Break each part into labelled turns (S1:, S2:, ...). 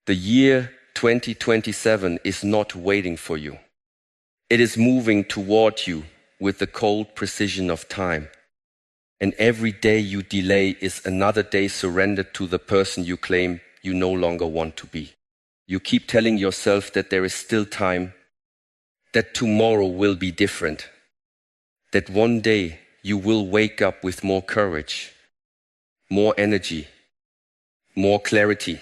S1: The year 2027 is not waiting for you. It is moving toward you with the cold precision of time. And every day you delay is another day surrendered to the person you claim you no longer want to be. You keep telling yourself that there is still time, that tomorrow will be different, that one day you will wake up with more courage, more energy, more clarity.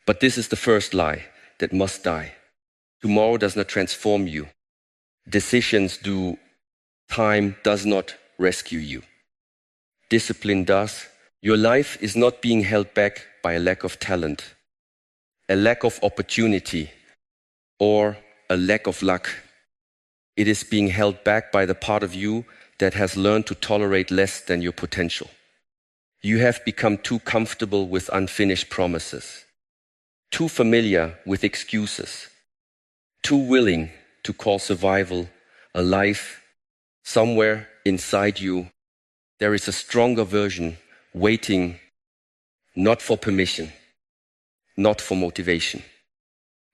S1: But this is the first lie that must die. Tomorrow does not transform you. Decisions do. Time does not rescue you. Discipline does. Your life is not being held back by a lack of talent, a lack of opportunity, or a lack of luck. It is being held back by the part of you that has learned to tolerate less than your potential. You have become too comfortable with unfinished promises, too familiar with excuses, too willing to call survival a life. Somewhere inside you, there is a stronger version waiting, not for permission, not for motivation,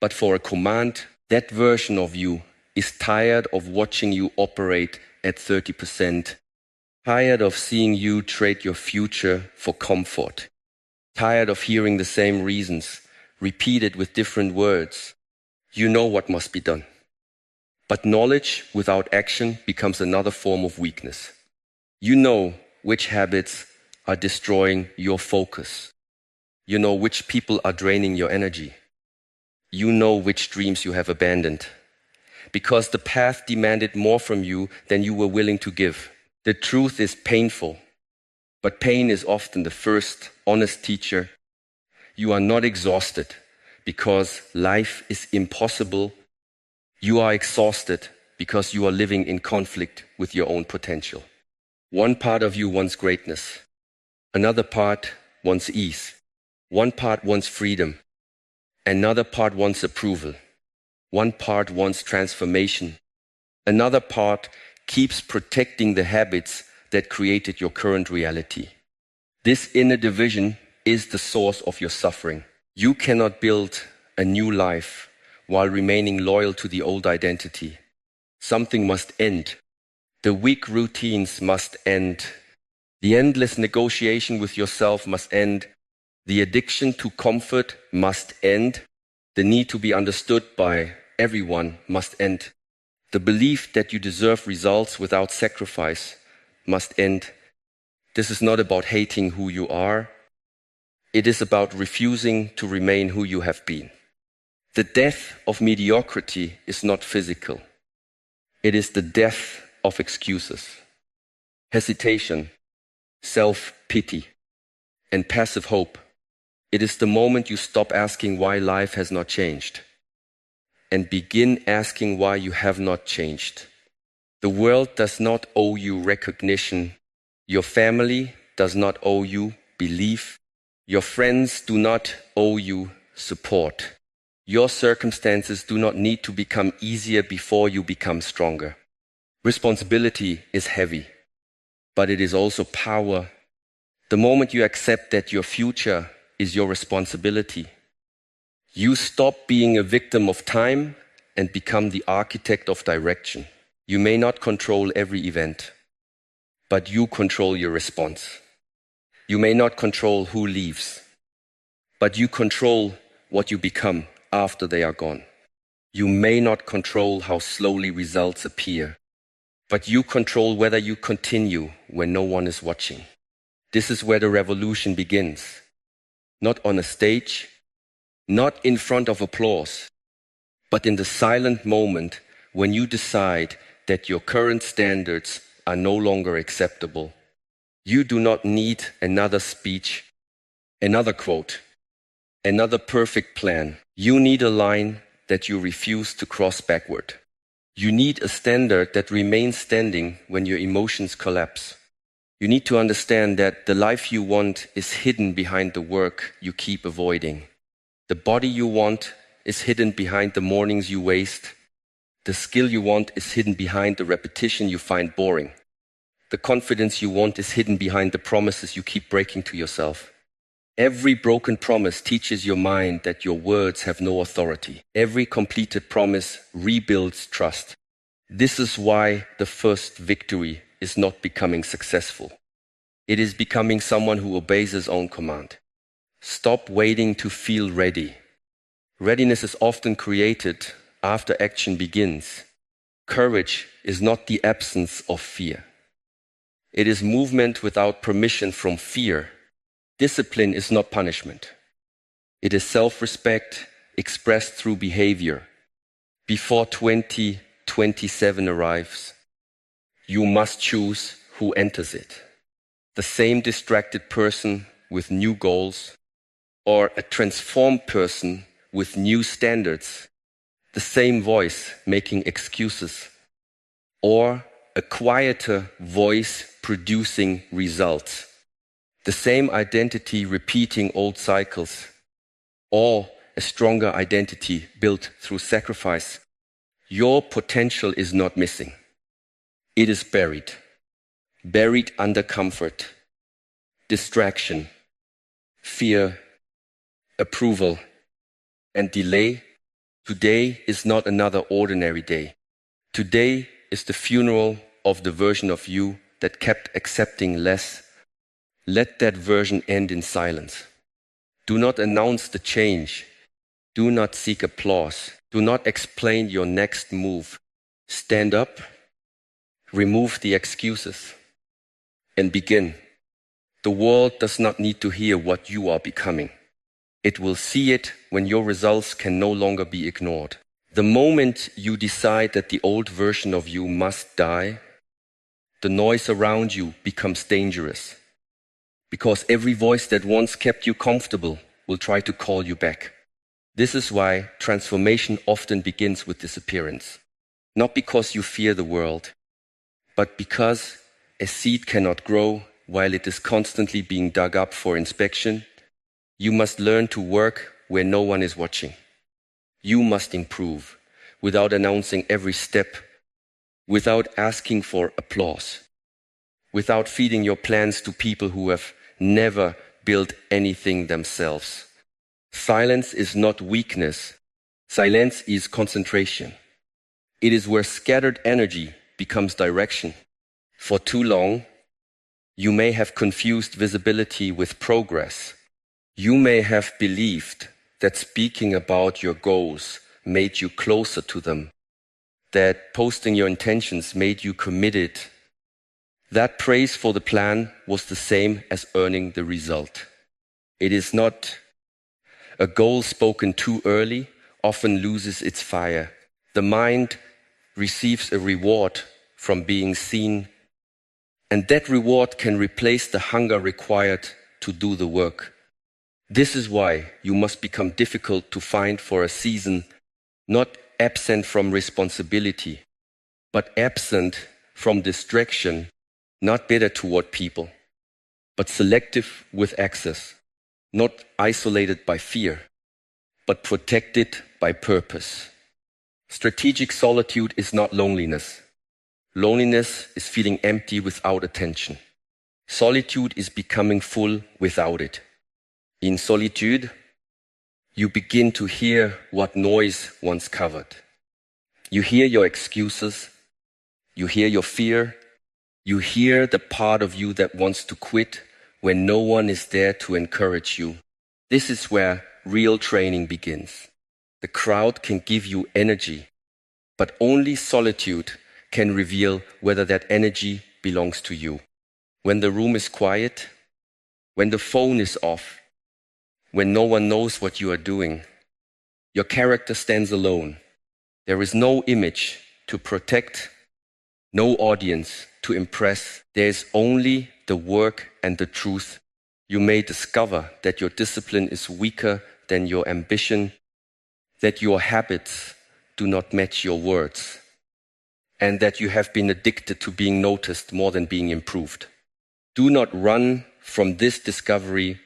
S1: but for a command. That version of you is tired of watching you operate at 30%, tired of seeing you trade your future for comfort, tired of hearing the same reasons, repeated with different words. You know what must be done. But knowledge without action becomes another form of weakness. You know which habits are destroying your focus. You know which people are draining your energy. You know which dreams you have abandoned. Because the path demanded more from you than you were willing to give. The truth is painful, but pain is often the first honest teacher. You are not exhausted because life is impossible. You are exhausted because you are living in conflict with your own potential. One part of you wants greatness. Another part wants ease. One part wants freedom. Another part wants approval. One part wants transformation. Another part keeps protecting the habits that created your current reality. This inner division is the source of your suffering. You cannot build a new life while remaining loyal to the old identity. Something must end. The weak routines must end. The endless negotiation with yourself must end. The addiction to comfort must end. The need to be understood by everyone must end. The belief that you deserve results without sacrifice must end. This is not about hating who you are. It is about refusing to remain who you have been. The death of mediocrity is not physical. It is the death of excuses, hesitation, self-pity, and passive hope. It is the moment you stop asking why life has not changed and begin asking why you have not changed. The world does not owe you recognition. Your family does not owe you belief. Your friends do not owe you support. Your circumstances do not need to become easier before you become stronger. Responsibility is heavy, but it is also power. The moment you accept that your future is your responsibility, you stop being a victim of time and become the architect of direction. You may not control every event, but you control your response. You may not control who leaves, but you control what you become after they are gone. You may not control how slowly results appear, but you control whether you continue when no one is watching. This is where the revolution begins. Not on a stage, not in front of applause, but in the silent moment when you decide that your current standards are no longer acceptable. You do not need another speech, another quote, another perfect plan. You need a line that you refuse to cross backward. You need a standard that remains standing when your emotions collapse. You need to understand that the life you want is hidden behind the work you keep avoiding. The body you want is hidden behind the mornings you waste. The skill you want is hidden behind the repetition you find boring. The confidence you want is hidden behind the promises you keep breaking to yourself. Every broken promise teaches your mind that your words have no authority. Every completed promise rebuilds trust. This is why the first victory is not becoming successful. It is becoming someone who obeys his own command. Stop waiting to feel ready. Readiness is often created after action begins. Courage is not the absence of fear. It is movement without permission from fear. Discipline is not punishment. It is self-respect expressed through behavior. Before 2027 arrives, you must choose who enters it. The same distracted person with new goals, or a transformed person with new standards, the same voice making excuses, or a quieter voice producing results, the same identity repeating old cycles, or a stronger identity built through sacrifice. Your potential is not missing. It is buried under comfort, distraction, fear, approval, and delay. Today is not another ordinary day. Today is the funeral of the version of you that kept accepting less. Let that version end in silence. Do not announce the change. Do not seek applause. Do not explain your next move. Stand up, remove the excuses, and begin. The world does not need to hear what you are becoming. It will see it when your results can no longer be ignored. The moment you decide that the old version of you must die, the noise around you becomes dangerous. Because every voice that once kept you comfortable will try to call you back. This is why transformation often begins with disappearance. Not because you fear the world, but because a seed cannot grow while it is constantly being dug up for inspection. You must learn to work where no one is watching. You must improve without announcing every step, without asking for applause, without feeding your plans to people who have never built anything themselves. Silence is not weakness. Silence is concentration. It is where scattered energy becomes direction. For too long, you may have confused visibility with progress. You may have believed that speaking about your goals made you closer to them, that posting your intentions made you committed, that praise for the plan was the same as earning the result. It is not. A goal spoken too early often loses its fire. The mind receives a reward from being seen, and that reward can replace the hunger required to do the work. This is why you must become difficult to find for a season, not absent from responsibility, but absent from distraction, not bitter toward people, but selective with access, not isolated by fear, but protected by purpose. Strategic solitude is not loneliness. Loneliness is feeling empty without attention. Solitude is becoming full without it. In solitude, you begin to hear what noise once covered. You hear your excuses. You hear your fear. You hear the part of you that wants to quit when no one is there to encourage you. This is where real training begins. The crowd can give you energy, but only solitude can reveal whether that energy belongs to you. When the room is quiet, when the phone is off, when no one knows what you are doing, your character stands alone. There is no image to protect, no audience to impress. There is only the work and the truth. You may discover that your discipline is weaker than your ambition, that your habits do not match your words, and that you have been addicted to being noticed more than being improved. Do not run from this discovery.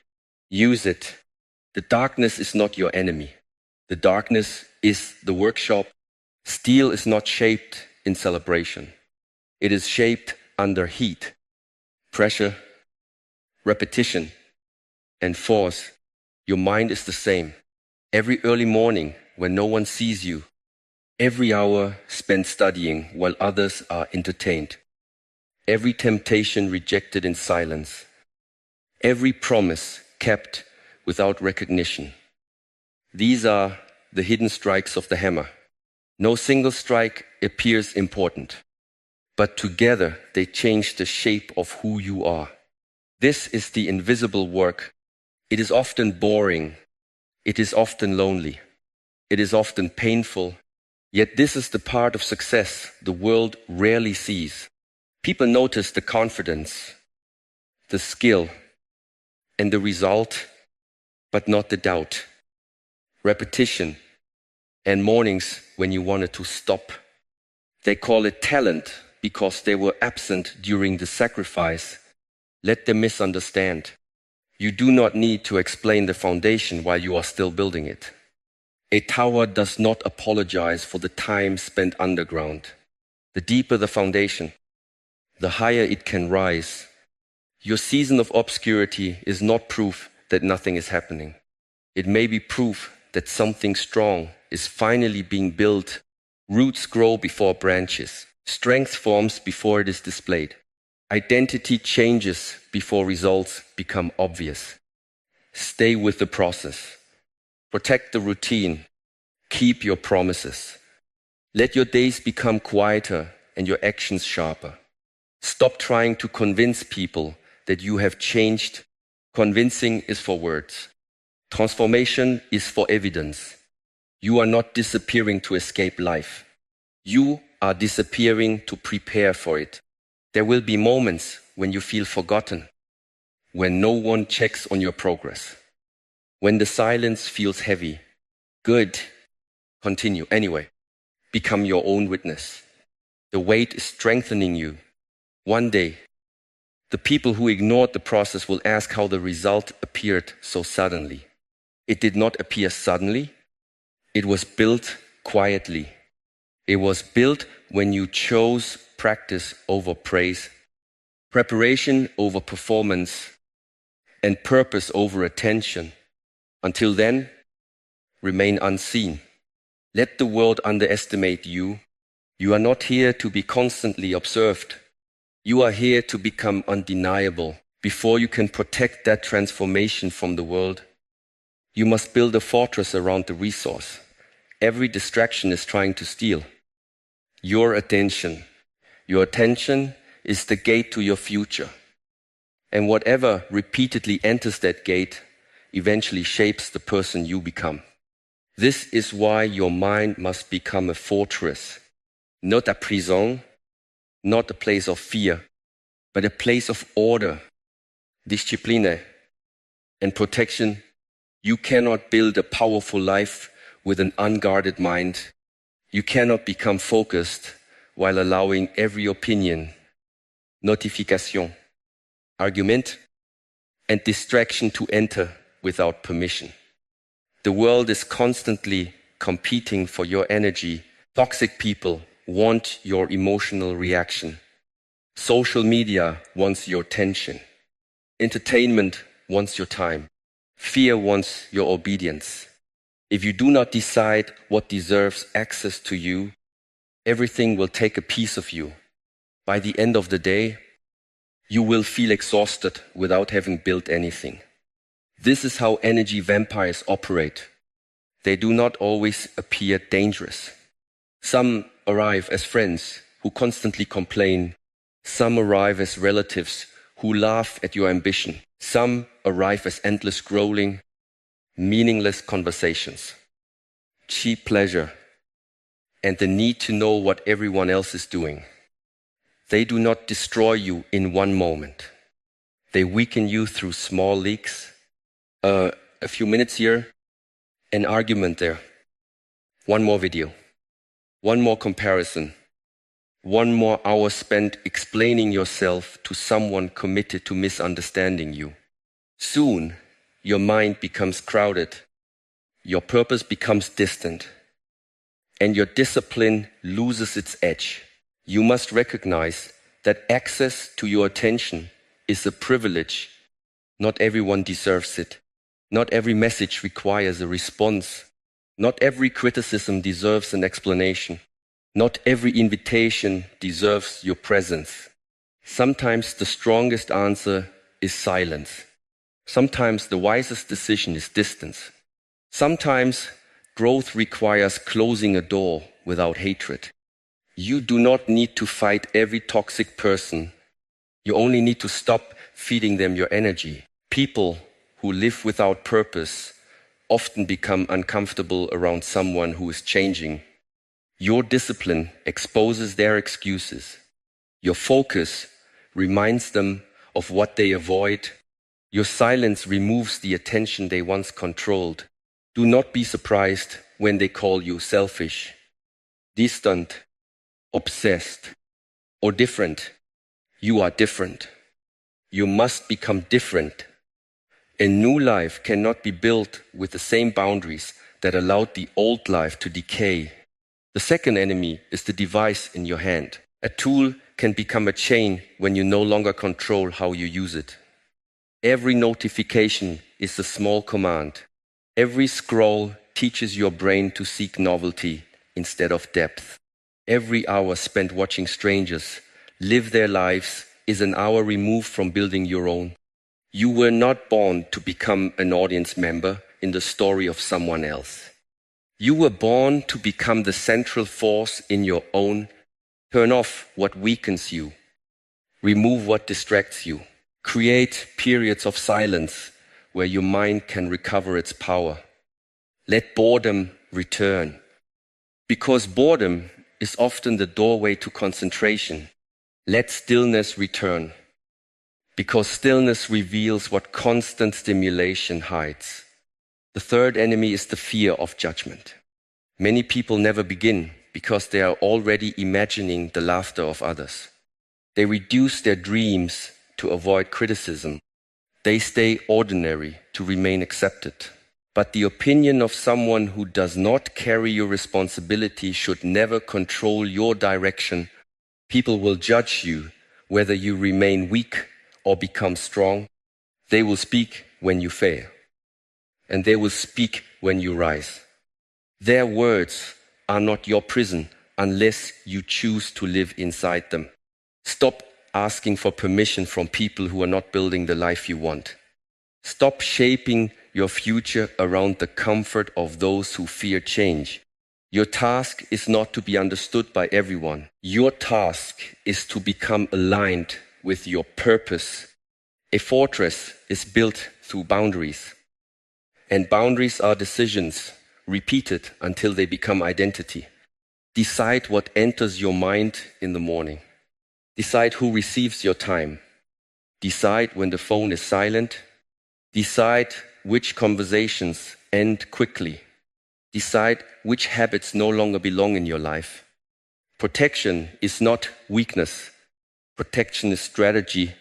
S1: Use it. The darkness is not your enemy. The darkness is the workshop. Steel is not shaped in celebration. It is shaped under heat, pressure, repetition, And fourth, your mind is the same. Every early morning when no one sees you, every hour spent studying while others are entertained, every temptation rejected in silence, every promise kept without recognition. These are the hidden strikes of the hammer. No single strike appears important, but together they change the shape of who you are. This is the invisible work. It is often boring. It is often lonely. It is often painful. Yet this is the part of success the world rarely sees. People notice the confidence, the skill, and the result, but not the doubt, repetition, and mornings when you wanted to stop. They call it talent because they were absent during the sacrifice. Let them misunderstand. You do not need to explain the foundation while you are still building it. A tower does not apologize for the time spent underground. The deeper the foundation, the higher it can rise. Your season of obscurity is not proof that nothing is happening. It may be proof that something strong is finally being built. Roots grow before branches. Strength forms before it is displayed. Identity changes before results become obvious. Stay with the process. Protect the routine. Keep your promises. Let your days become quieter and your actions sharper. Stop trying to convince people that you have changed. Convincing is for words. Transformation is for evidence. You are not disappearing to escape life. You are disappearing to prepare for it. There will be moments when you feel forgotten, when no one checks on your progress, when the silence feels heavy. Good. Continue anyway. Become your own witness. The weight is strengthening you. One day, the people who ignored the process will ask how the result appeared so suddenly. It did not appear suddenly. It was built quietly. It was built when you chose practice over praise, preparation over performance, and purpose over attention. Until then, remain unseen. Let the world underestimate you. You are not here to be constantly observed. You are here to become undeniable. Before you can protect that transformation from the world, you must build a fortress around the resource. Every distraction is trying to steal your attention. Your attention is the gate to your future. And whatever repeatedly enters that gate eventually shapes the person you become. This is why your mind must become a fortress, not a prison, not a place of fear, but a place of order, discipline, and protection. You cannot build a powerful life with an unguarded mind. You cannot become focused while allowing every opinion, notification, argument, and distraction to enter without permission. The world is constantly competing for your energy. Toxic people want your emotional reaction. Social media wants your attention. Entertainment wants your time. Fear wants your obedience. If you do not decide what deserves access to you, everything will take a piece of you. By the end of the day, you will feel exhausted without having built anything. This is how energy vampires operate. They do not always appear dangerous. Some arrive as friends who constantly complain. Some arrive as relatives who laugh at your ambition. Some arrive as endless scrolling, meaningless conversations, cheap pleasure, and the need to know what everyone else is doing. They do not destroy you in one moment. They weaken you through small leaks, a few minutes here, an argument there, one more video, one more comparison, one more hour spent explaining yourself to someone committed to misunderstanding you. Soon, your mind becomes crowded, your purpose becomes distant, and your discipline loses its edge. You must recognize that access to your attention is a privilege Not everyone deserves it. Not every message requires a response. Not every criticism deserves an explanation. Not every invitation deserves your presence. Sometimes the strongest answer is silence. Sometimes the wisest decision is distance. Sometimes growth requires closing a door without hatred. You do not need to fight every toxic person. You only need to stop feeding them your energy. People who live without purpose often become uncomfortable around someone who is changing. Your discipline exposes their excuses. Your focus reminds them of what they avoid. Your silence removes the attention they once controlled. Do not be surprised when they call you selfish, distant, obsessed, or different. You are different. You must become different. A new life cannot be built with the same boundaries that allowed the old life to decay. The second enemy is the device in your hand. A tool can become a chain when you no longer control how you use it. Every notification is a small command. Every scroll teaches your brain to seek novelty instead of depth. Every hour spent watching strangers live their lives is an hour removed from building your own. You were not born to become an audience member in the story of someone else. You were born to become the central force in your own. Turn off what weakens you. Remove what distracts you. Create periods of silence where your mind can recover its power. Let boredom return. Because boredom is often the doorway to concentration. Let stillness return. Because stillness reveals what constant stimulation hides. The third enemy is the fear of judgment. Many people never begin because they are already imagining the laughter of others. They reduce their dreams to avoid criticism. They stay ordinary to remain accepted. But the opinion of someone who does not carry your responsibility should never control your direction. People will judge you whether you remain weak or become strong. They will speak when you fail, and they will speak when you rise. Their words are not your prison unless you choose to live inside them. Stop asking for permission from people who are not building the life you want. Stop shaping your future around the comfort of those who fear change. Your task is not to be understood by everyone. Your task is to become aligned with your purpose. A fortress is built through boundaries. And boundaries are decisions repeated until they become identity. Decide what enters your mind in the morning. Decide who receives your time. Decide when the phone is silent. Decide which conversations end quickly. Decide which habits no longer belong in your life. Protection is not weakness. Protection is strategy.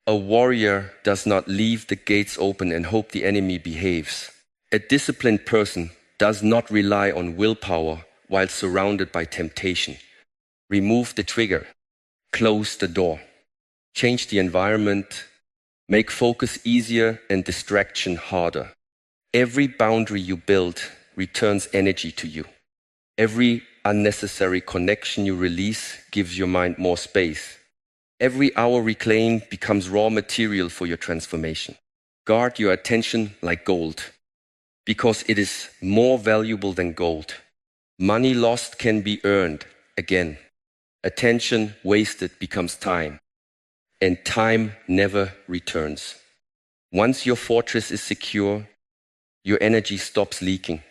S1: A warrior does not leave the gates open and hope the enemy behaves. A disciplined person does not rely on willpower while surrounded by temptation. Remove the trigger. Close the door. Change the environment. Make focus easier and distraction harder. Every boundary you build returns energy to you. Every unnecessary connection you release gives your mind more space. Every hour reclaimed becomes raw material for your transformation. Guard your attention like gold, because it is more valuable than gold. Money lost can be earned again. Attention wasted becomes time, and time never returns. Once your fortress is secure, your energy stops leaking.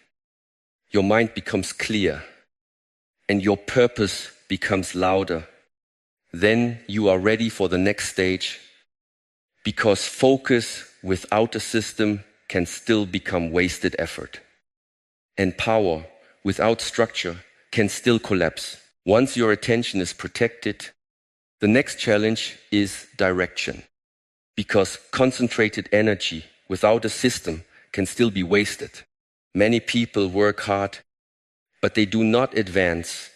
S1: Your mind becomes clear, and your purpose becomes louder. Then you are ready for the next stage, because focus without a system can still become wasted effort. And power without structure can still collapse. Once your attention is protected, the next challenge is direction, because concentrated energy without a system can still be wasted. Many people work hard, but they do not advance.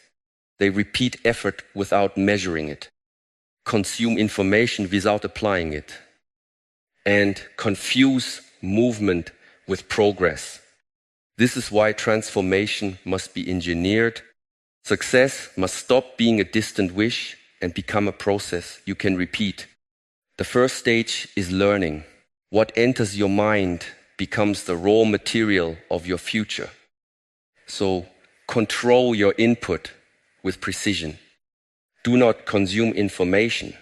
S1: They repeat effort without measuring it, consume information without applying it, and confuse movement with progress. This is why transformation must be engineered. Success must stop being a distant wish and become a process you can repeat. The first stage is learning. What enters your mind becomes the raw material of your future. So control your input with precision. Do not consume information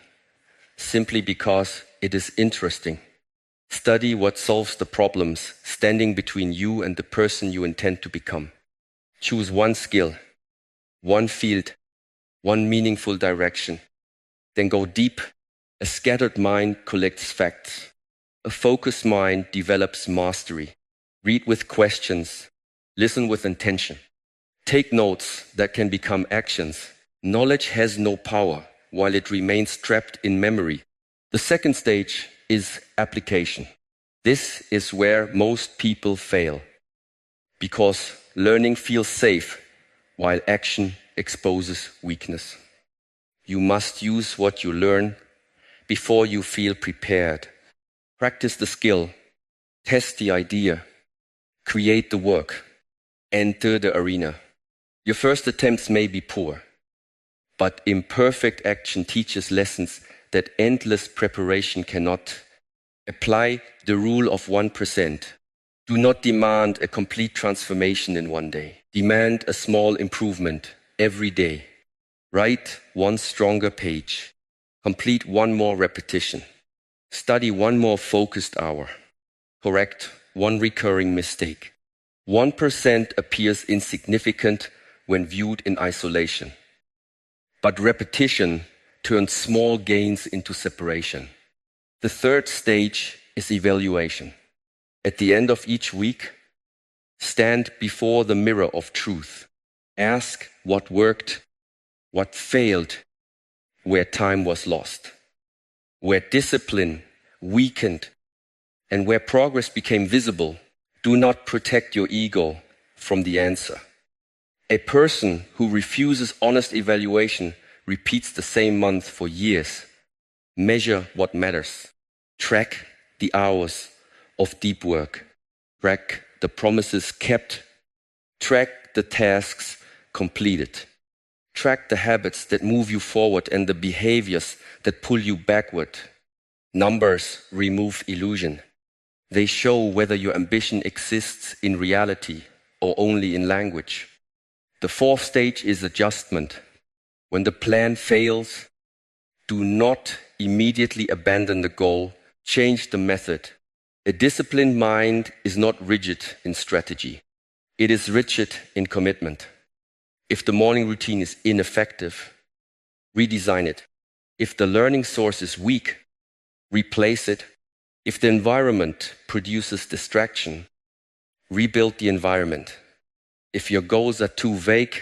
S1: simply because it is interesting. Study what solves the problems standing between you and the person you intend to become. Choose one skill, one field, one meaningful direction. Then go deep. A scattered mind collects facts. A focused mind develops mastery. Read with questions. Listen with intention. Take notes that can become actions. Knowledge has no power while it remains trapped in memory. The second stage is application. This is where most people fail because learning feels safe while action exposes weakness. You must use what you learn before you feel prepared. Practice the skill, test the idea, create the work, enter the arena. Your first attempts may be poor, but imperfect action teaches lessons that endless preparation cannot. Apply the rule of 1%. Do not demand a complete transformation in one day. Demand a small improvement every day. Write one stronger page. Complete one more repetition. Study one more focused hour. Correct one recurring mistake. 1% appears insignificant when viewed in isolation. But repetition turns small gains into separation. The third stage is evaluation. At the end of each week, stand before the mirror of truth. Ask what worked, what failed, where time was lost, where discipline weakened, and where progress became visible. Do not protect your ego from the answer. A person who refuses honest evaluation repeats the same month for years. Measure what matters. Track the hours of deep work. Track the promises kept. Track the tasks completed. Track the habits that move you forward and the behaviors that pull you backward. Numbers remove illusion. They show whether your ambition exists in reality or only in language. The fourth stage is adjustment. When the plan fails, do not immediately abandon the goal. Change the method. A disciplined mind is not rigid in strategy. It is rigid in commitment. If the morning routine is ineffective, redesign it. If the learning source is weak, replace it. If the environment produces distraction, rebuild the environment. If your goals are too vague,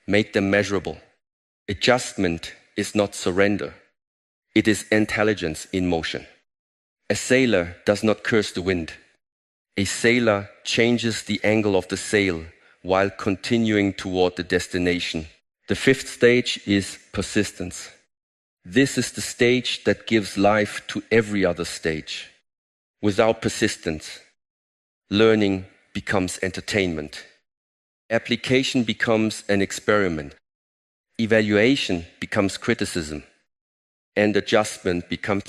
S1: make them measurable. Adjustment is not surrender. It is intelligence in motion. A sailor does not curse the wind. A sailor changes the angle of the sail while continuing toward the destination. The fifth stage is persistence. This is the stage that gives life to every other stage. Without persistence, learning becomes entertainment. Application becomes an experiment. Evaluation becomes criticism. And adjustment becomes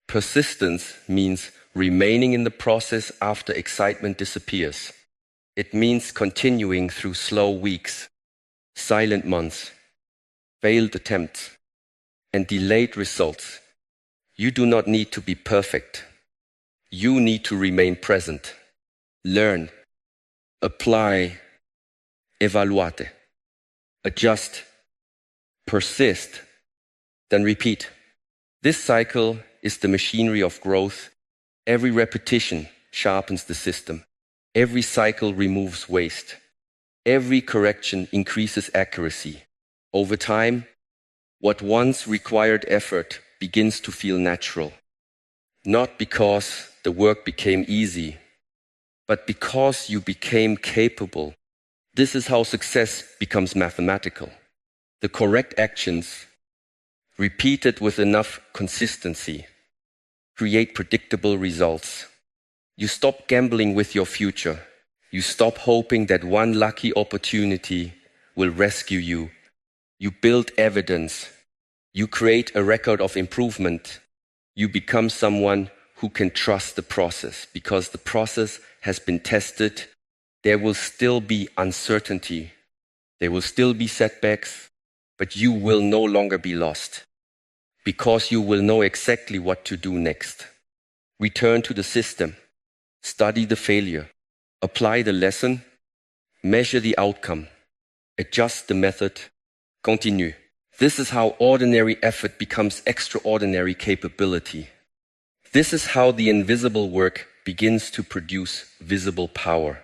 S1: persistence means remaining in the process after excitement disappears. It means continuing through slow weeks, silent months, failed attempts, and delayed results. You do not need to be perfect. You need to remain present. Learn, apply, evaluate, adjust, persist, then repeat. This cycle is the machinery of growth. Every repetition sharpens the system. Every cycle removes waste. Every correction increases accuracy. Over time, what once required effort begins to feel natural. Not because the work became easy, but because you became capable. This is how success becomes mathematical. The correct actions, repeated with enough consistency, create predictable results. You stop gambling with your future. You stop hoping that one lucky opportunity will rescue you. You build evidence. You create a record of improvement. You become someone who can trust the process because the process has been tested. There will still be uncertainty. There will still be setbacks, but you will no longer be lost because you will know exactly what to do next. Return to the system, study the failure, apply the lesson, measure the outcome, adjust the method, continue. This is how ordinary effort becomes extraordinary capability. This is how the invisible work begins to produce visible power.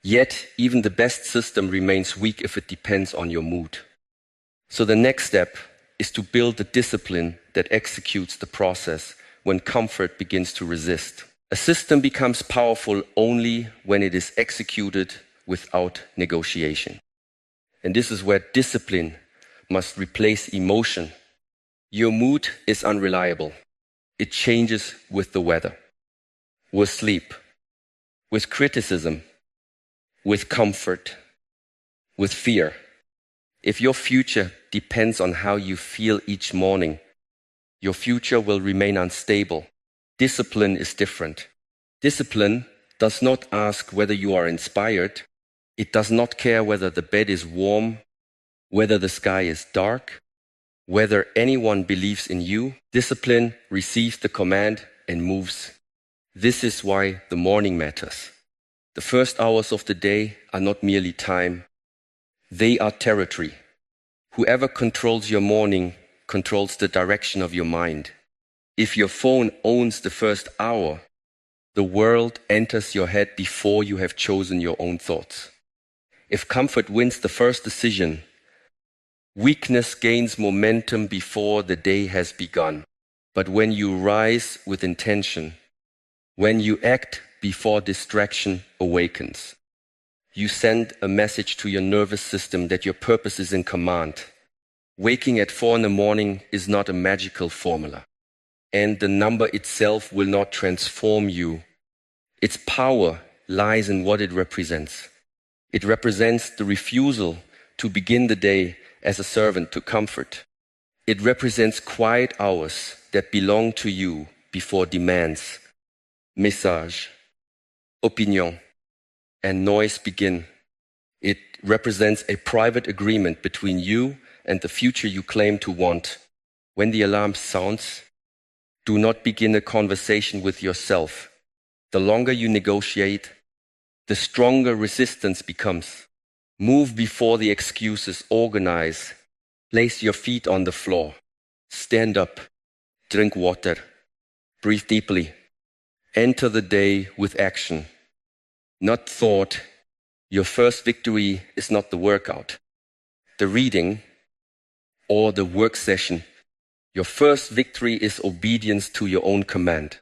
S1: Yet, even the best system remains weak if it depends on your mood. So the next step is to build the discipline that executes the process when comfort begins to resist. A system becomes powerful only when it is executed without negotiation. And this is where discipline must replace emotion. Your mood is unreliable. It changes with the weather, with sleep, with criticism, with comfort, with fear. If your future depends on how you feel each morning, your future will remain unstable. Discipline is different. Discipline does not ask whether you are inspired. It does not care whether the bed is warm, whether the sky is dark, whether anyone believes in you. Discipline receives the command and moves. This is why the morning matters. The first hours of the day are not merely time. They are territory. Whoever controls your morning controls the direction of your mind. If your phone owns the first hour, the world enters your head before you have chosen your own thoughts. If comfort wins the first decision, weakness gains momentum before the day has begun. But when you rise with intention, when you act before distraction awakens, you send a message to your nervous system that your purpose is in command. Waking at 4 in the morning is not a magical formula, and the number itself will not transform you. Its power lies in what it represents. It represents the refusal to begin the day as a servant to comfort. It represents quiet hours that belong to you before demands, message, opinion, and noise begin. It represents a private agreement between you and the future you claim to want. When the alarm sounds, do not begin a conversation with yourself. The longer you negotiate, the stronger resistance becomes. Move before the excuses, organize. Place your feet on the floor. Stand up. Drink water. Breathe deeply. Enter the day with action, not thought. Your first victory is not the workout, the reading, or the work session. Your first victory is obedience to your own command.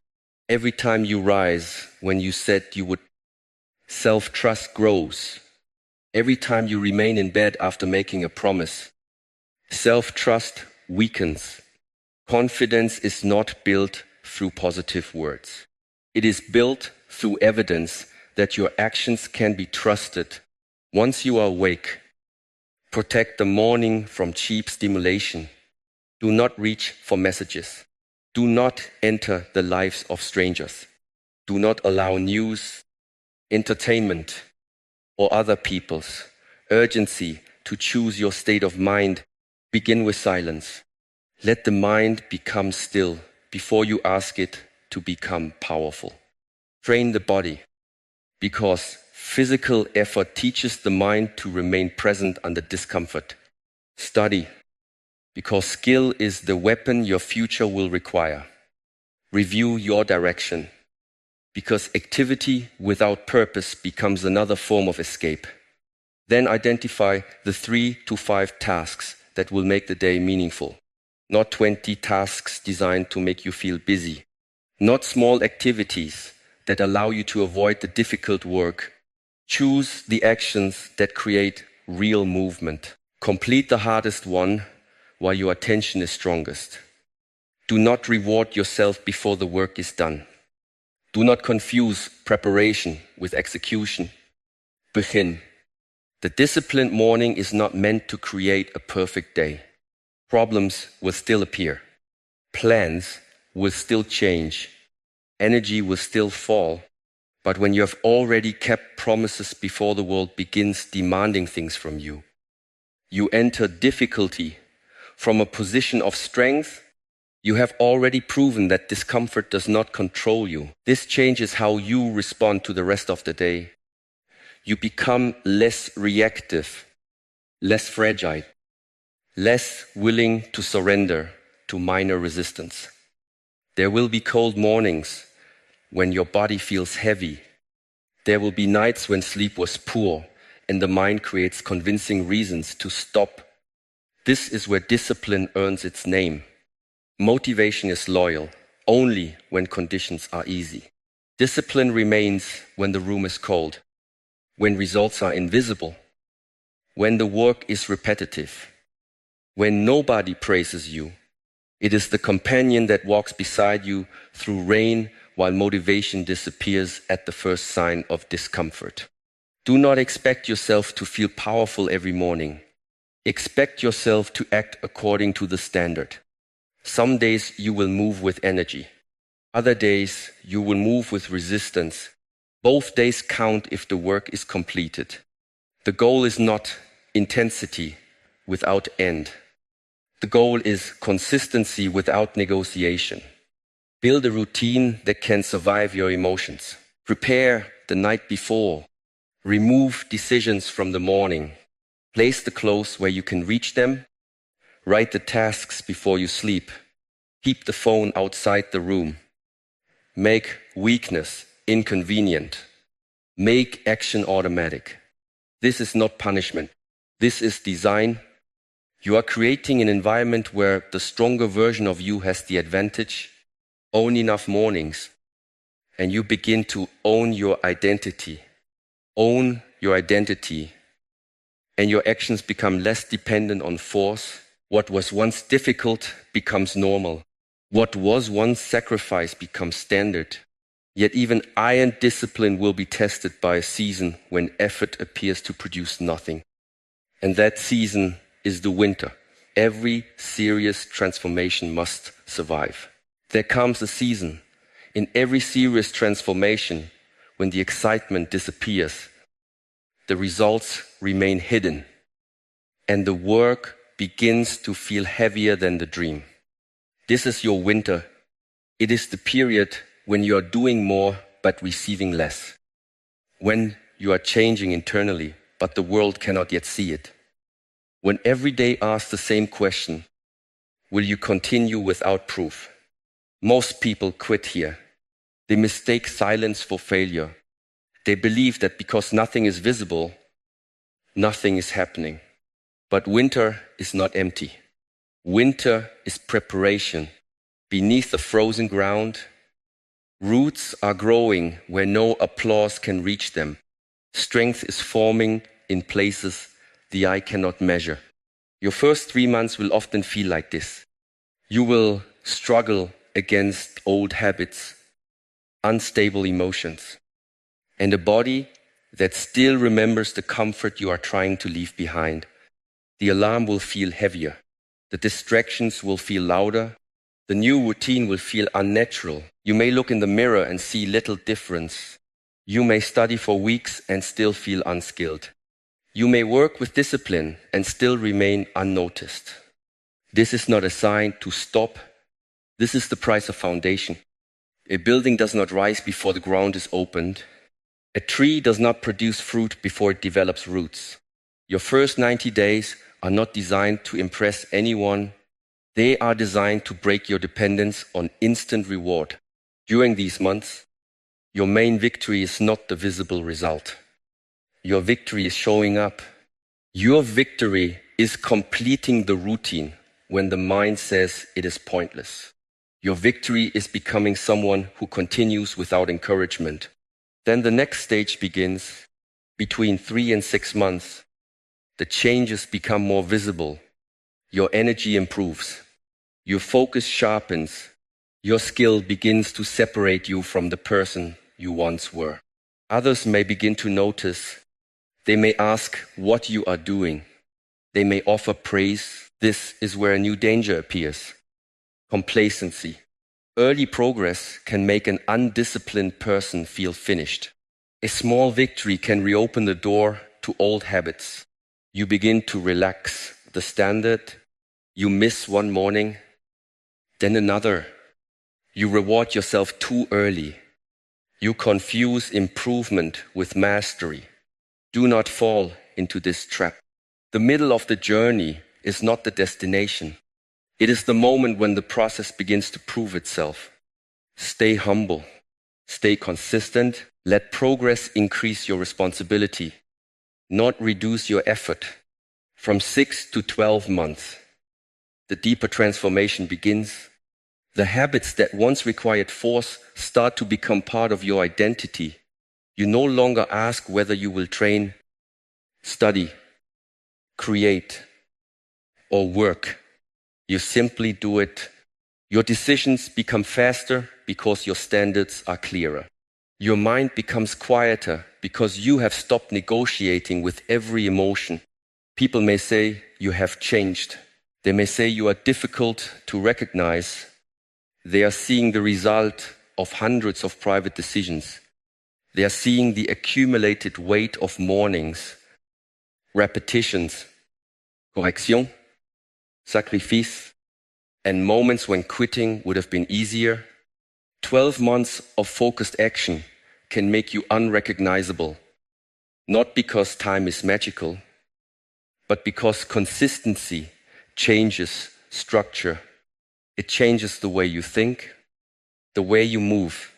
S1: Every time you rise when you said you would, self-trust grows. Every time you remain in bed after making a promise, self-trust weakens. Confidence is not built through positive words. It is built through evidence that your actions can be trusted. Once you are awake, protect the morning from cheap stimulation. Do not reach for messages. Do not enter the lives of strangers. Do not allow news, entertainment, or other people's urgency to choose your state of mind. Begin with silence. Let the mind become still before you ask it to become powerful. Train the body, because physical effort teaches the mind to remain present under discomfort. Study, because skill is the weapon your future will require. Review your direction, because activity without purpose becomes another form of escape. Then identify the 3 to 5 tasks that will make the day meaningful. Not 20 tasks designed to make you feel busy. Not small activities that allow you to avoid the difficult work. Choose the actions that create real movement. Complete the hardest one while your attention is strongest. Do not reward yourself before the work is done. Do not confuse preparation with execution. Begin. The disciplined morning is not meant to create a perfect day. Problems will still appear. Plans will still change. Energy will still fall. But when you have already kept promises before the world begins demanding things from you, you enter difficulty from a position of strength. You have already proven that discomfort does not control you. This changes how you respond to the rest of the day. You become less reactive, less fragile, less willing to surrender to minor resistance. There will be cold mornings when your body feels heavy. There will be nights when sleep was poor and the mind creates convincing reasons to stop. This is where discipline earns its name. Motivation is loyal only when conditions are easy. Discipline remains when the room is cold, when results are invisible, when the work is repetitive, when nobody praises you. It is the companion that walks beside you through rain while motivation disappears at the first sign of discomfort. Do not expect yourself to feel powerful every morning. Expect yourself to act according to the standard. Some days you will move with energy. Other days you will move with resistance. Both days count if the work is completed. The goal is not intensity without end. The goal is consistency without negotiation. Build a routine that can survive your emotions. Prepare the night before. Remove decisions from the morning. Place the clothes where you can reach them. Write the tasks before you sleep. Keep the phone outside the room. Make weakness inconvenient. Make action automatic. This is not punishment. This is design. You are creating an environment where the stronger version of you has the advantage. Own enough mornings, and you begin to own your identity. Own your identity, and your actions become less dependent on force. What was once difficult becomes normal. What was once sacrifice becomes standard. Yet even iron discipline will be tested by a season when effort appears to produce nothing. And that season is the winter. Every serious transformation must survive. There comes a season in every serious transformation when the excitement disappears, the results remain hidden, and the work begins to feel heavier than the dream. This is your winter. It is the period when you are doing more but receiving less. When you are changing internally, but the world cannot yet see it. When every day asks the same question, will you continue without proof? Most people quit here. They mistake silence for failure. They believe that because nothing is visible, nothing is happening. But winter is not empty. Winter is preparation. Beneath the frozen ground, roots are growing where no applause can reach them. Strength is forming in places the eye cannot measure. Your first 3 months will often feel like this. You will struggle against old habits, unstable emotions, and a body that still remembers the comfort you are trying to leave behind. The alarm will feel heavier. The distractions will feel louder. The new routine will feel unnatural. You may look in the mirror and see little difference. You may study for weeks and still feel unskilled. You may work with discipline and still remain unnoticed. This is not a sign to stop. This is the price of foundation. A building does not rise before the ground is opened. A tree does not produce fruit before it develops roots. Your first 90 days are not designed to impress anyone. They are designed to break your dependence on instant reward. During these months, your main victory is not the visible result. Your victory is showing up. Your victory is completing the routine when the mind says it is pointless. Your victory is becoming someone who continues without encouragement. Then the next stage begins. Between 3 and 6 months, the changes become more visible. Your energy improves. Your focus sharpens. Your skill begins to separate you from the person you once were. Others may begin to notice. They may ask what you are doing. They may offer praise. This is where a new danger appears. Complacency. Early progress can make an undisciplined person feel finished. A small victory can reopen the door to old habits. You begin to relax the standard. You miss one morning, then another. You reward yourself too early. You confuse improvement with mastery. Do not fall into this trap. The middle of the journey is not the destination. It is the moment when the process begins to prove itself. Stay humble. Stay consistent. Let progress increase your responsibility, not reduce your effort. From 6 to 12 months, the deeper transformation begins. The habits that once required force start to become part of your identity. You no longer ask whether you will train, study, create, or work. You simply do it. Your decisions become faster because your standards are clearer. Your mind becomes quieter because you have stopped negotiating with every emotion. People may say you have changed. They may say you are difficult to recognize. They are seeing the result of hundreds of private decisions. They are seeing the accumulated weight of mornings, repetitions, correction, sacrifice, and moments when quitting would have been easier. 12 months of focused action can make you unrecognizable, not because time is magical, but because consistency changes structure. It changes the way you think, the way you move,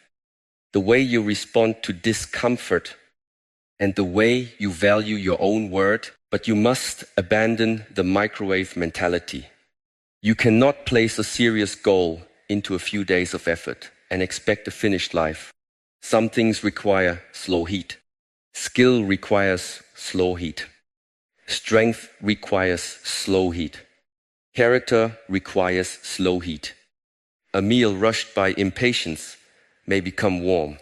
S1: the way you respond to discomfort, and the way you value your own word. But you must abandon the microwave mentality. You cannot place a serious goal into a few days of effort and expect a finished life. Some things require slow heat. Skill requires slow heat. Strength requires slow heat. Character requires slow heat. A meal rushed by impatience may become warm,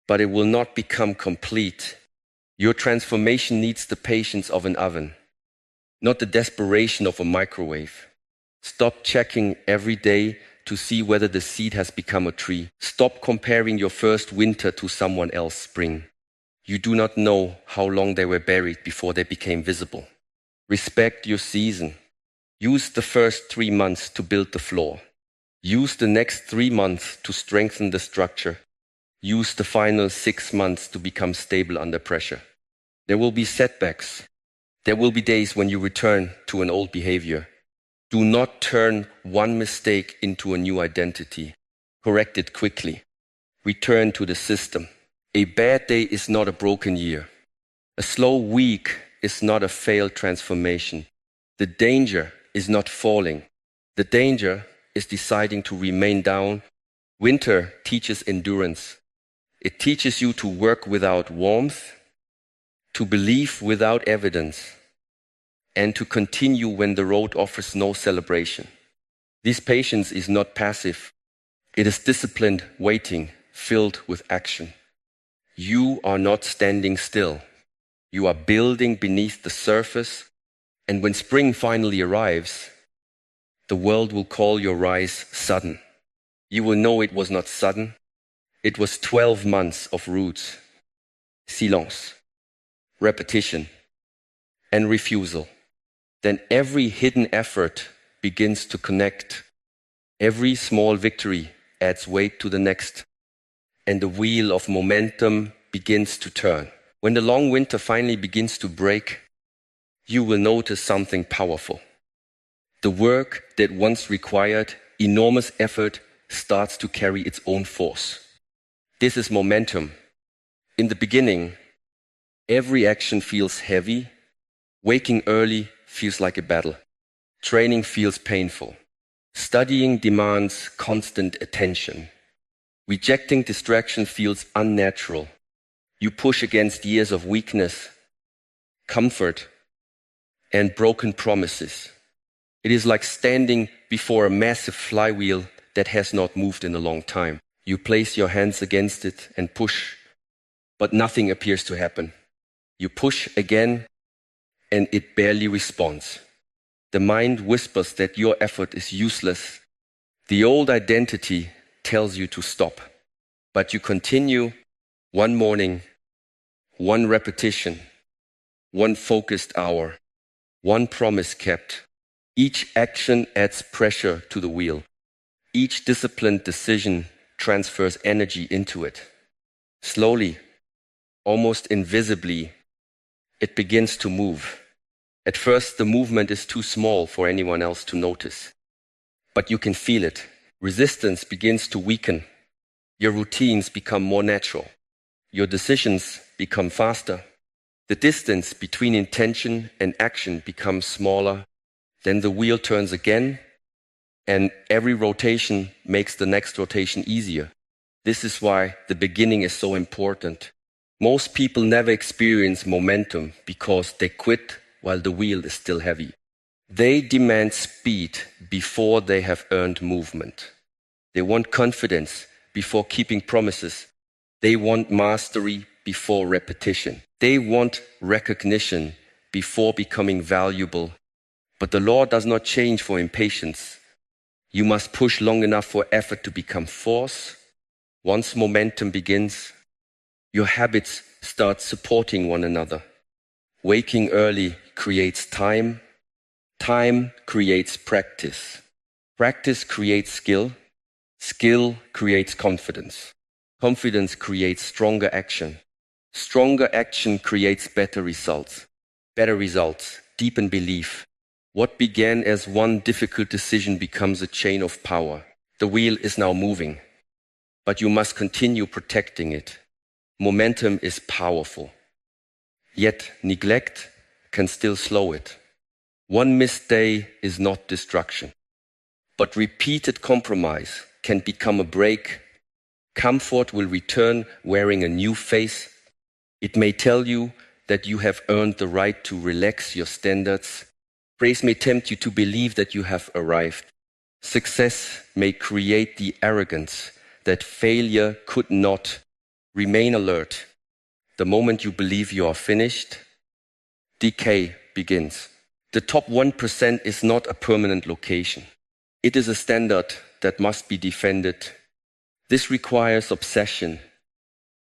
S1: but it will not become complete. Your transformation needs the patience of an oven, not the desperation of a microwave. Stop checking every day to see whether the seed has become a tree. Stop comparing your first winter to someone else's spring. You do not know how long they were buried before they became visible. Respect your season. Use the first 3 months to build the floor. Use the next 3 months to strengthen the structure. Use the final 6 months to become stable under pressure. There will be setbacks. There will be days when you return to an old behavior. Do not turn one mistake into a new identity. Correct it quickly. Return to the system. A bad day is not a broken year. A slow week is not a failed transformation. The danger is not falling. The danger is deciding to remain down. Winter teaches endurance. It teaches you to work without warmth, to believe without evidence, and to continue when the road offers no celebration. This patience is not passive. It is disciplined waiting, filled with action. You are not standing still. You are building beneath the surface, and when spring finally arrives, the world will call your rise sudden. You will know it was not sudden. It was 12 months of roots, silence, repetition, and refusal. Then every hidden effort begins to connect. Every small victory adds weight to the next, and the wheel of momentum begins to turn. When the long winter finally begins to break, you will notice something powerful. The work that once required enormous effort starts to carry its own force. This is momentum. In the beginning, every action feels heavy. Waking early feels like a battle. Training feels painful. Studying demands constant attention. Rejecting distraction feels unnatural. You push against years of weakness, comfort, and broken promises. It is like standing before a massive flywheel that has not moved in a long time. You place your hands against it and push, but nothing appears to happen. You push again, and it barely responds. The mind whispers that your effort is useless. The old identity tells you to stop, but you continue. One morning, one repetition, one focused hour, one promise kept. Each action adds pressure to the wheel. Each disciplined decision transfers energy into it. Slowly, almost invisibly, it begins to move. At first, the movement is too small for anyone else to notice. But you can feel it. Resistance begins to weaken. Your routines become more natural. Your decisions become faster. The distance between intention and action becomes smaller. Then the wheel turns again, and every rotation makes the next rotation easier. This is why the beginning is so important. Most people never experience momentum because they quit while the wheel is still heavy. They demand speed before they have earned movement. They want confidence before keeping promises. They want mastery before repetition. They want recognition before becoming valuable. But the law does not change for impatience. You must push long enough for effort to become force. Once momentum begins, your habits start supporting one another. Waking early creates time. Time creates practice. Practice creates skill. Skill creates confidence. Confidence creates stronger action. Stronger action creates better results. Better results deepen belief. What began as one difficult decision becomes a chain of power. The wheel is now moving, but you must continue protecting it. Momentum is powerful, yet neglect can still slow it. One missed day is not destruction, but repeated compromise can become a break. Comfort will return wearing a new face. It may tell you that you have earned the right to relax your standards. Praise may tempt you to believe that you have arrived. Success may create the arrogance that failure could not. Remain alert. The moment you believe you are finished, decay begins. The top 1% is not a permanent location. It is a standard that must be defended. This requires obsession,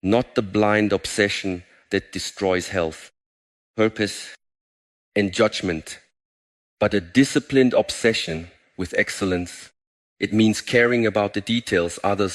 S1: not the blind obsession that destroys health, purpose, and judgment, but a disciplined obsession with excellence. It means caring about the details others